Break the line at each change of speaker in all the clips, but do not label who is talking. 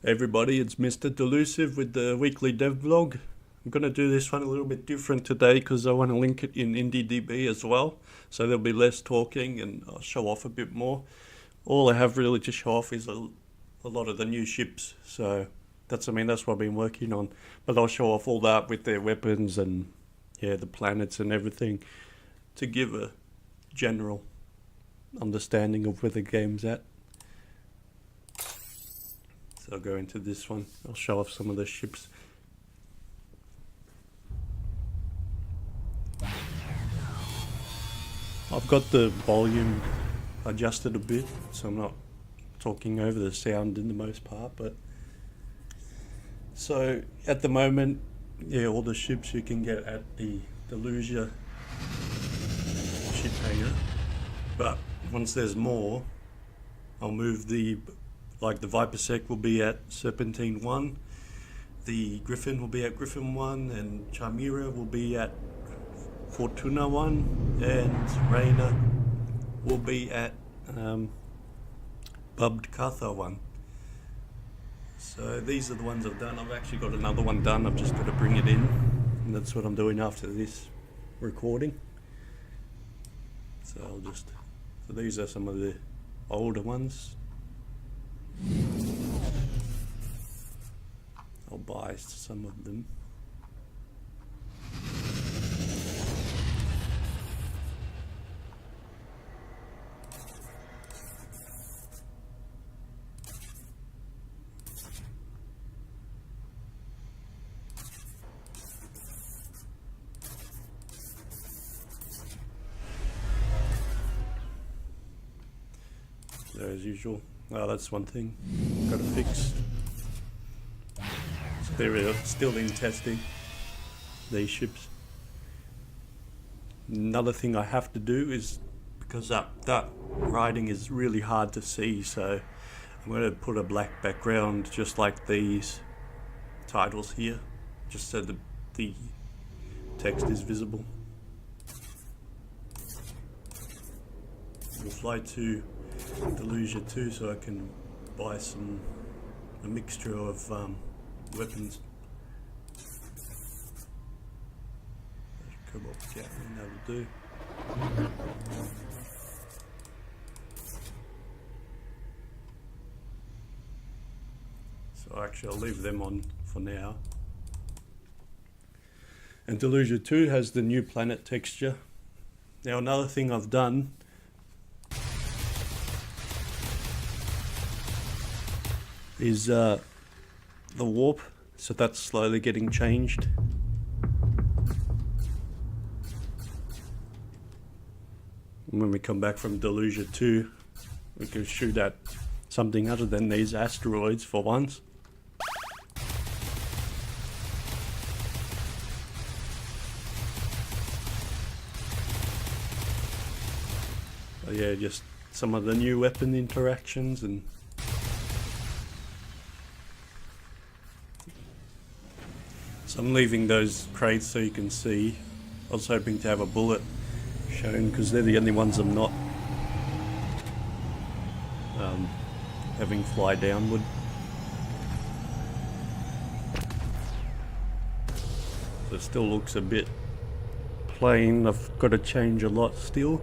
Everybody, it's Mr. Delusive with the weekly Devblog. I'm going to do this one a little bit different today because I want to link it in IndieDB as well. So there'll be less talking and I'll show off a bit more. All I have really to show off is a lot of the new ships. So that's what I've been working on. But I'll show off all that with their weapons and the planets and everything to give a general understanding of where the game's at. So I'll go into this one. I'll show off some of the ships. I've got the volume adjusted a bit, so I'm not talking over the sound in the most part, but so at the moment, all the ships you can get at the Delusia ship hangar, but once there's more, I'll move the Vipersec will be at Serpentine 1, the Griffin will be at Griffin 1, and Chimera will be at Fortuna 1, and Reina will be at Bubbed Cartha 1. So these are the ones I've done. I've actually got another one done, I've just got to bring it in, and that's what I'm doing after this recording. So these are some of the older ones. I'll buy some of them. So as usual. Oh, that's one thing got to fix. So they're still in testing, these ships. Another thing I have to do is, because that writing is really hard to see, so I'm going to put a black background just like these titles here, just so the text is visible. We'll fly to Delusia 2 so I can buy a mixture of weapons. Cobalt Gatling, that'll do. So actually I'll leave them on for now. And Delusia 2 has the new planet texture. Now another thing I've done is the warp, so that's slowly getting changed. And when we come back from Delusia 2, we can shoot at something other than these asteroids for once. So yeah, just some of the new weapon interactions. And so I'm leaving those crates so you can see. I was hoping to have a bullet shown because they're the only ones I'm not having fly downward. So it still looks a bit plain. I've got to change a lot still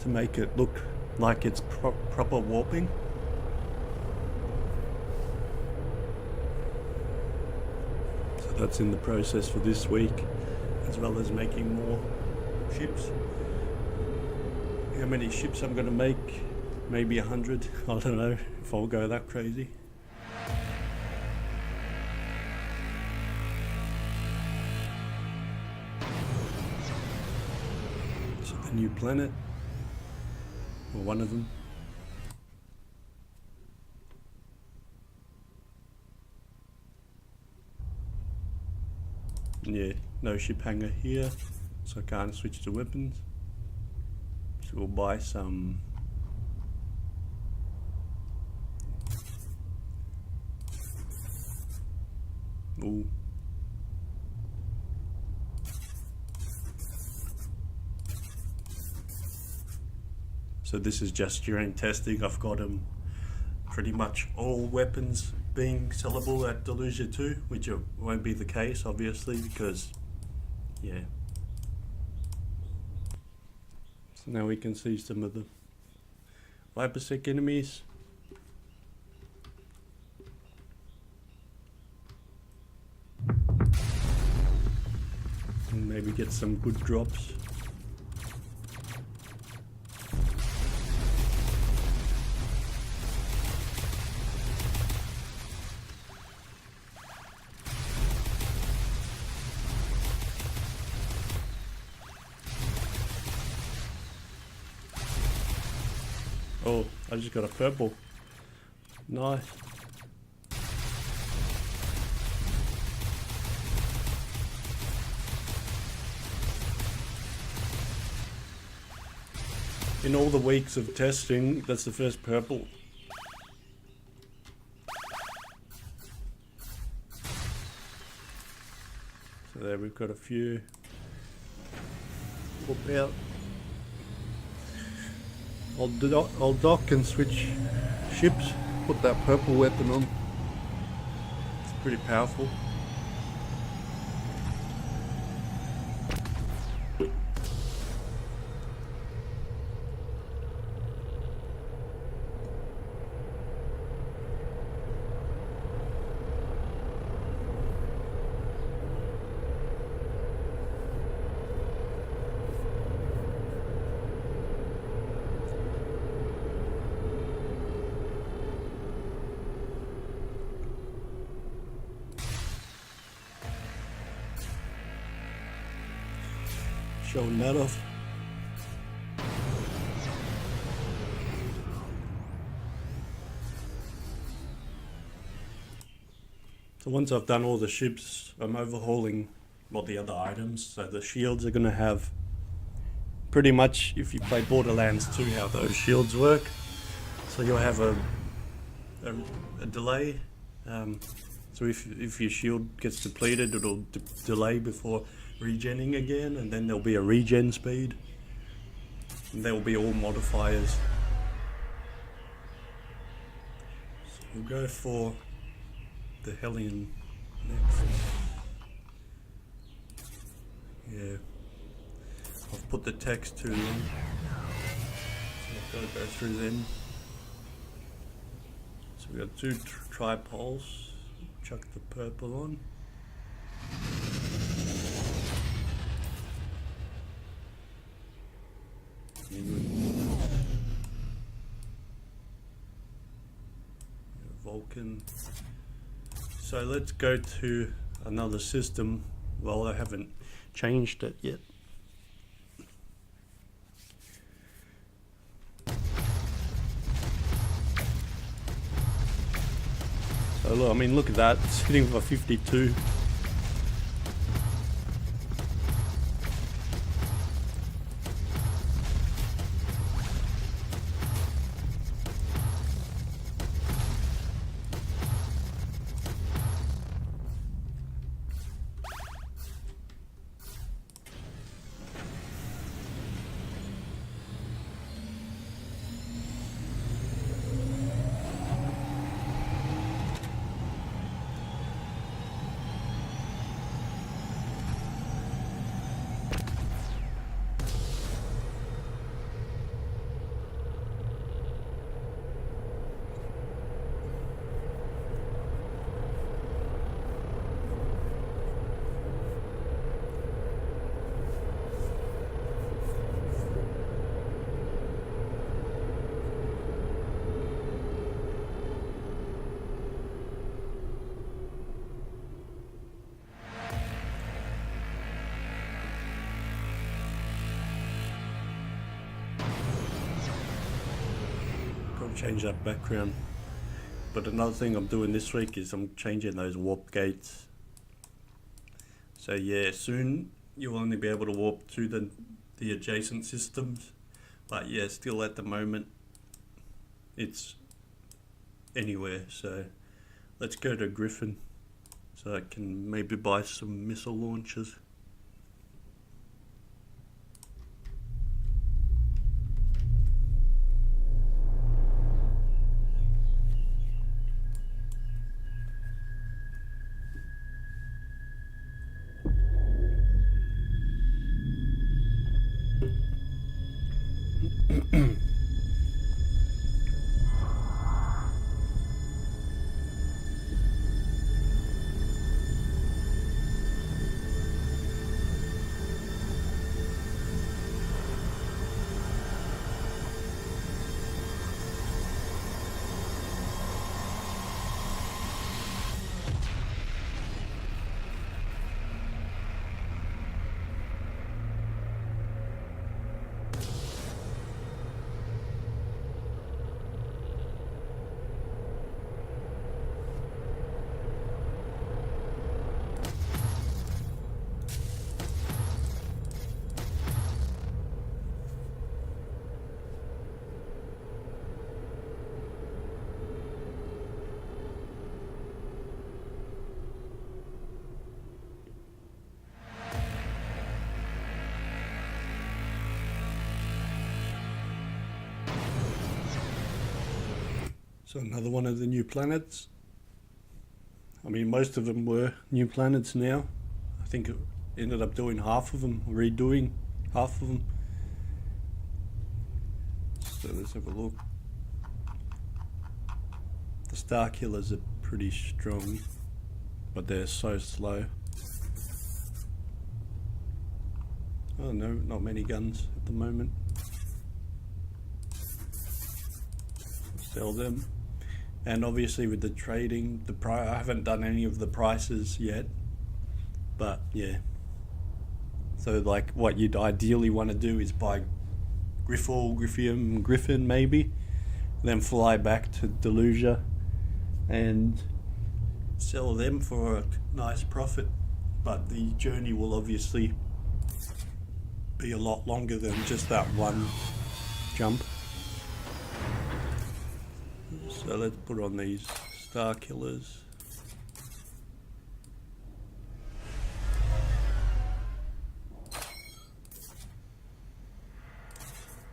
to make it look like it's proper warping. That's in the process for this week, as well as making more ships. How many ships I'm going to make? Maybe 100. I don't know if I'll go that crazy. So the new planet, or one of them. Yeah, no ship hangar here, so I can't switch to weapons. So we'll buy some So this is just during testing. I've got them pretty much all weapons being sellable at Delusia 2, which it won't be the case obviously because, yeah. So now we can see some of the Vipersec enemies. And maybe get some good drops. Oh, I just got a purple. Nice. In all the weeks of testing, that's the first purple. So there we've got a few. Whoop out. I'll dock and switch ships, put that purple weapon on. It's pretty powerful. Showing that off. So once I've done all the ships, I'm overhauling all the other items. So the shields are going to have pretty much, if you play Borderlands 2, how those shields work. So you'll have a delay. So if your shield gets depleted, it'll delay before regenning again, and then there'll be a regen speed, and there will be all modifiers. So we'll go for the Hellion next. Yeah, I've put the text too long, so I've got to go through them. So we've got two tripoles. Chuck the purple on. Vulcan. So let's go to another system. Well, I haven't changed it yet. So look, I mean, look at that, it's hitting for 52. Change that background. But another thing I'm doing this week is I'm changing those warp gates. So yeah, soon you'll only be able to warp to the adjacent systems, but yeah, still at the moment it's anywhere. So let's go to Griffin so I can maybe buy some missile launchers. So another one of the new planets. I mean, most of them were new planets now. I think it ended up doing half of them, redoing half of them. So let's have a look. The star killers are pretty strong, but they're so slow. Oh no, not many guns at the moment. Sell them. And obviously with the trading, I haven't done any of the prices yet, but yeah. So like what you'd ideally want to do is buy Griffin maybe, then fly back to Delusia and sell them for a nice profit. But the journey will obviously be a lot longer than just that one jump. So let's put on these star killers.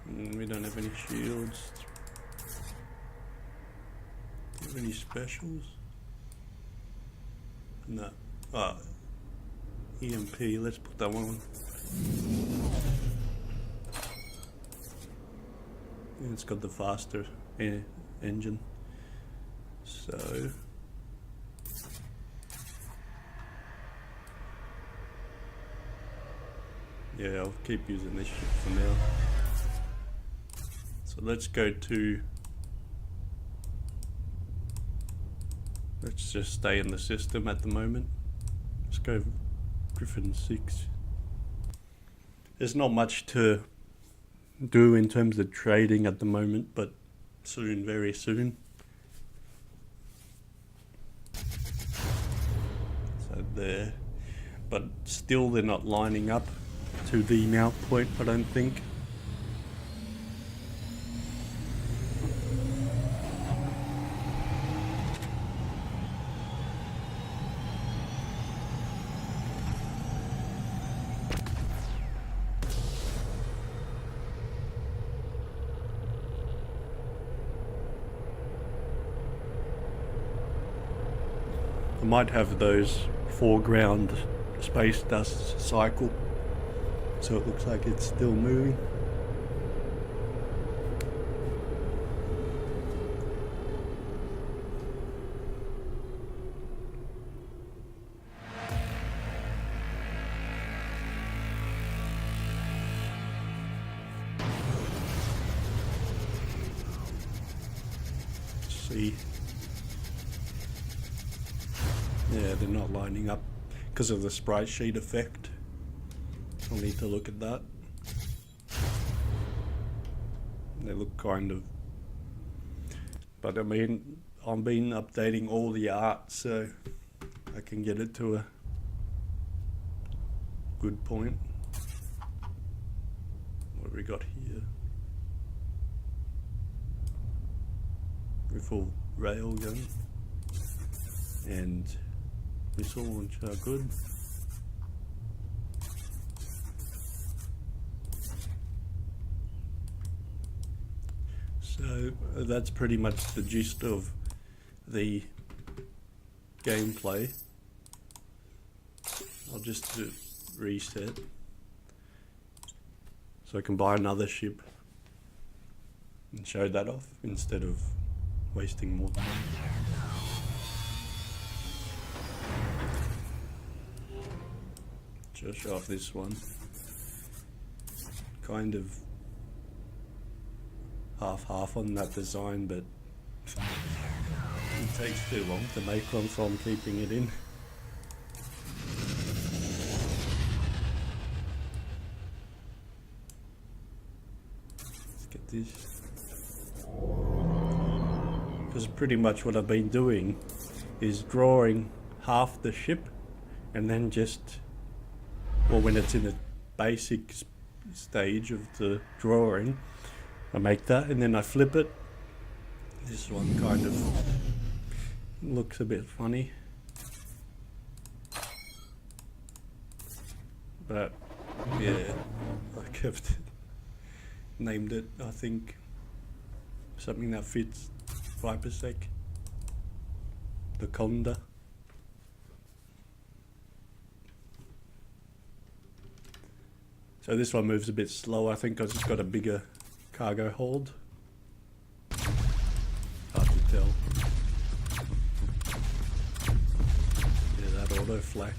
We don't have any shields. Do you have any specials? No. Ah, EMP, let's put that one on. And it's got the faster engine. So yeah, I'll keep using this ship for now. So let's just stay in the system at the moment. Let's go Griffin 6. There's not much to do in terms of trading at the moment, but soon, very soon. So there, but still they're not lining up to the mount point, I don't think. I might have those foreground space dust cycle, so it looks like it's still moving. See. Yeah, they're not lining up because of the sprite sheet effect. I'll need to look at that. They look kind of... But I mean, I've been updating all the art so I can get it to a good point. What have we got here? Rifle railgun and missile launcher, good. So that's pretty much the gist of the gameplay. I'll just do reset so I can buy another ship and show that off instead of wasting more time. Just show off this one. Kind of half on that design, but it takes too long to make one, so I'm keeping it in. Let's get this. Because pretty much what I've been doing is drawing half the ship and then just, well, when it's in the basic stage of the drawing, I make that and then I flip it. This one kind of looks a bit funny, but yeah, I kept it, named it, I think, something that fits 5%. The Conda. So this one moves a bit slower, I think because it's got a bigger cargo hold. Hard to tell. Yeah, that auto flak.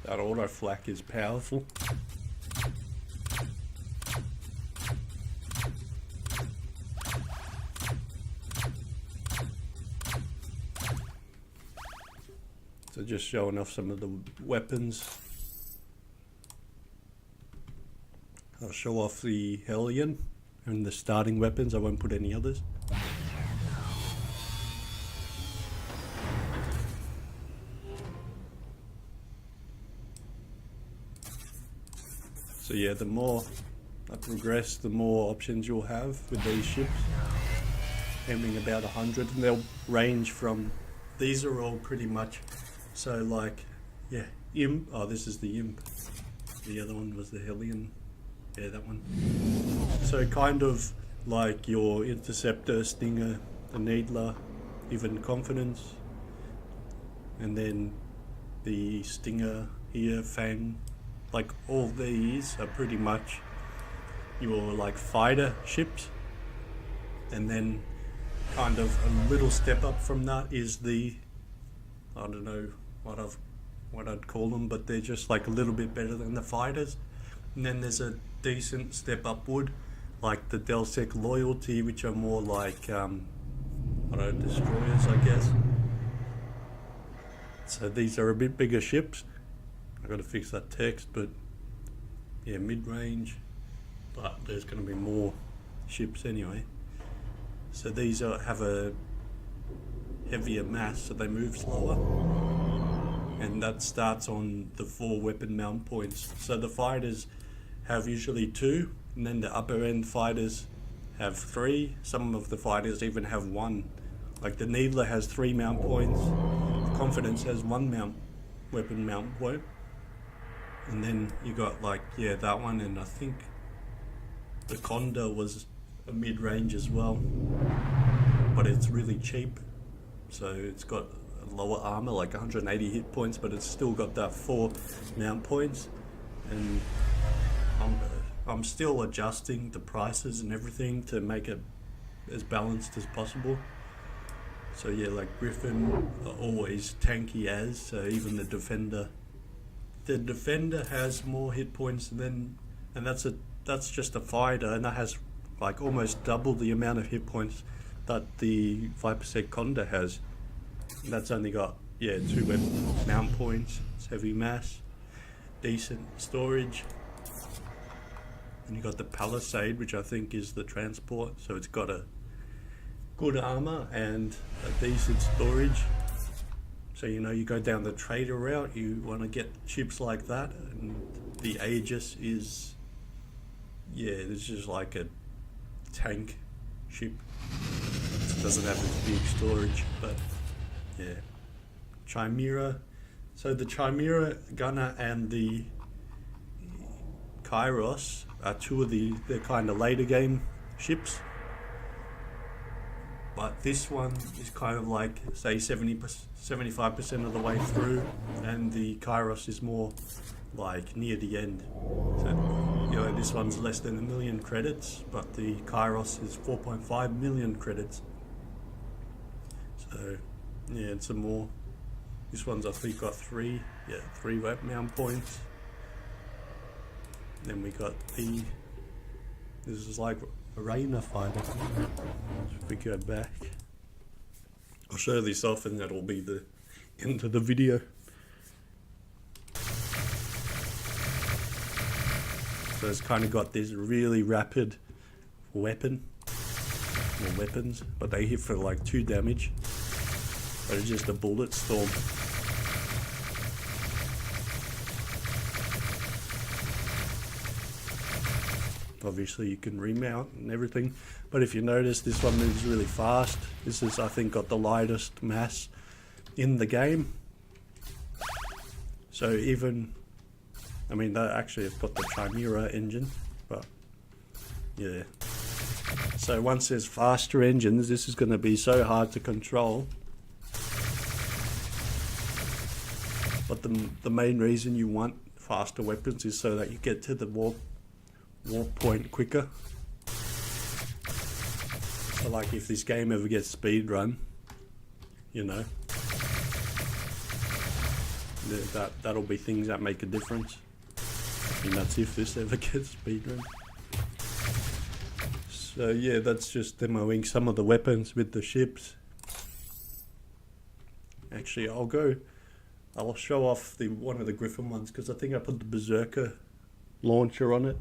That auto flak is powerful. So just showing off some of the weapons. I'll show off the Hellion and the starting weapons. I won't put any others. So yeah, the more I progress, the more options you'll have with these ships. Aiming about 100, and they'll range from, these are all pretty much, so like, yeah, Imp, oh this is the Imp. The other one was the Hellion. Yeah, that one. So kind of like your Interceptor, Stinger, the Needler, even Confidence. And then the Stinger here, Fang. Like all these are pretty much your like fighter ships. And then kind of a little step up from that is the, I don't know what I'd call them, but they're just like a little bit better than the fighters. And then there's a decent step upward, like the Delsec Loyalty, which are more like, I don't know, destroyers, I guess. So these are a bit bigger ships. I've got to fix that text, but yeah, mid-range, but there's going to be more ships anyway. So these have a heavier mass, so they move slower. And that starts on the 4 weapon mount points. So the fighters have usually 2, and then the upper end fighters have 3. Some of the fighters even have 1. Like the Needler has 3 mount points, the Confidence has 1 weapon mount point. And then you got like, yeah, that one, and I think the Conda was a mid-range as well, but it's really cheap. So it's got lower armor, like 180 hit points, but it's still got that 4 mount points. And I'm still adjusting the prices and everything to make it as balanced as possible. So yeah, like Griffin are always tanky as, so even the Defender has more hit points than, and that's just a fighter, and that has like almost double the amount of hit points that the 5% Conda has. And that's only got, yeah, 2 weapon mount points. It's heavy mass, decent storage. And you got the Palisade, which I think is the transport, so it's got a good armor and a decent storage. So you know, you go down the trader route, you want to get ships like that, and the Aegis is, yeah, it's just like a tank ship. It doesn't have its big storage, but yeah. Chimera. So the Chimera Gunner and the Kairos are 2 of the kind of later game ships. But this one is kind of like, say, 75% of the way through, and the Kairos is more like near the end. So, you know, this one's less than 1 million credits, but the Kairos is 4.5 million credits. So, yeah, and some more. This one's, I think, got 3 web mount points. Then we got this is like Arena fighter. If we go back, I'll show this off and that'll be the end of the video. So it's kind of got this really rapid weapons, but they hit for like 2 damage. But it's just a bullet storm. Obviously you can remount and everything, but if you notice, this one moves really fast. This is, I think, got the lightest mass in the game. So even I mean, that actually has got the Chimera engine, but yeah. So once there's faster engines, this is going to be so hard to control. But the main reason you want faster weapons is so that you get to the warp point quicker. So like if this game ever gets speed run, you know, that'll be things that make a difference. And that's if this ever gets speed run. So yeah, that's just demoing some of the weapons with the ships. Actually, I'll show off one of the Griffin ones because I think I put the Berserker launcher on it.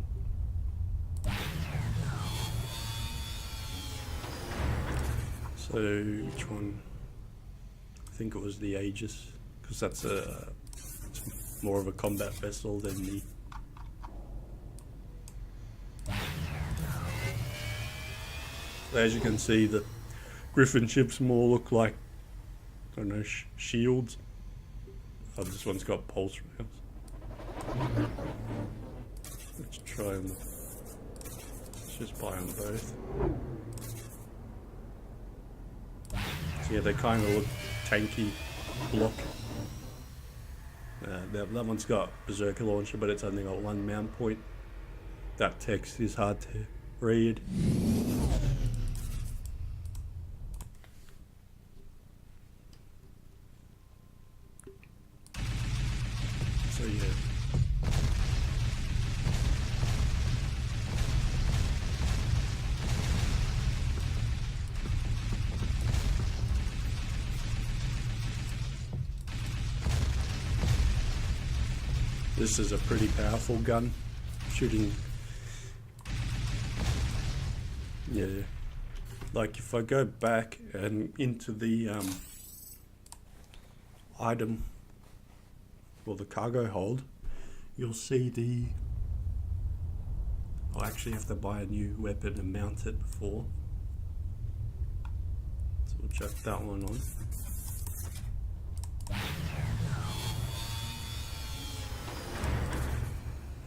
So which one? I think it was the Aegis, because it's more of a combat vessel than the. As you can see, the Griffin ships more look like, I don't know, shields. Oh, this one's got pulse rails. Let's try them. Let's just buy them both. So yeah, they kind of look tanky block. That one's got Berserker launcher, but it's only got one mount point. That text is hard to read. So yeah. This is a pretty powerful gun, shooting. Yeah, like if I go back and into the item or the cargo hold, you'll see I'll actually have to buy a new weapon and mount it before. So we'll chuck that one on.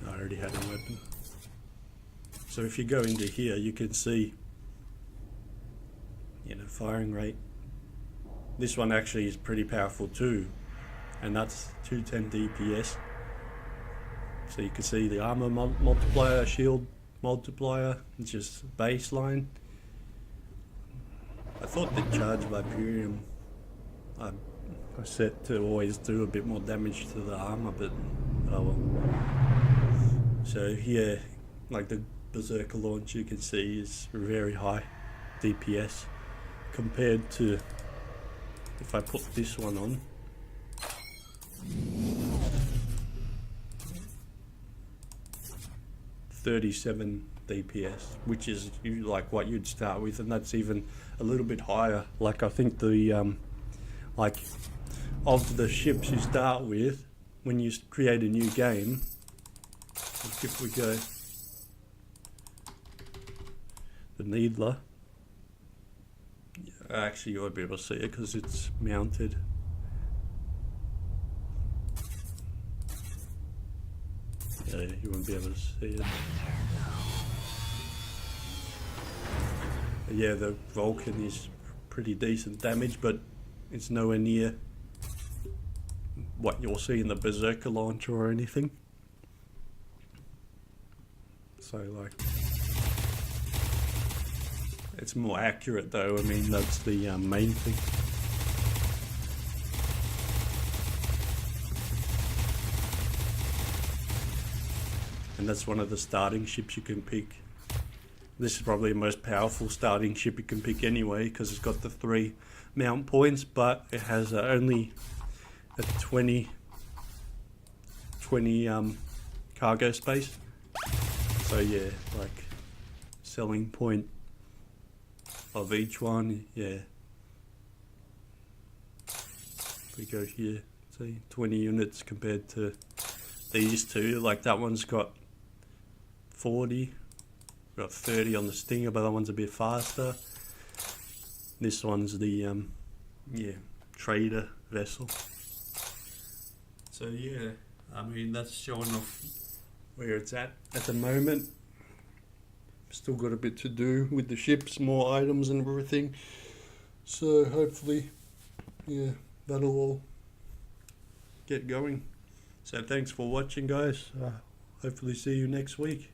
I already had a weapon. So if you go into here, you can see, you know, firing rate. This one actually is pretty powerful too, and that's 210 DPS. So you can see the armor multiplier, shield multiplier, just baseline. I thought the charge Viperium I set to always do a bit more damage to the armor, but oh well. So here, like the Berserker launch, you can see is very high DPS compared to if I put this one on. $37 DPS, which is like what you'd start with, and that's even a little bit higher. Like I think the like of the ships you start with when you create a new game. Like if we go the Needler, actually you won't be able to see it because it's mounted. Yeah, you won't be able to see it. Yeah, the Vulcan is pretty decent damage, but it's nowhere near what you'll see in the Berserker launcher or anything. So like, it's more accurate though. I mean, that's the main thing. And that's one of the starting ships you can pick. This is probably the most powerful starting ship you can pick anyway, because it's got the 3 mount points, but it has only a 20 cargo space. So yeah, like selling point of each one, yeah. If we go here, see 20 units compared to these two, like that one's got 40, got 30 on the Stinger, but that one's a bit faster. This one's the yeah, trader vessel. So yeah, I mean, that's showing off where it's at the moment. Still got a bit to do with the ships, more items and everything. So hopefully, yeah, that'll all get going. So thanks for watching, guys. Hopefully see you next week.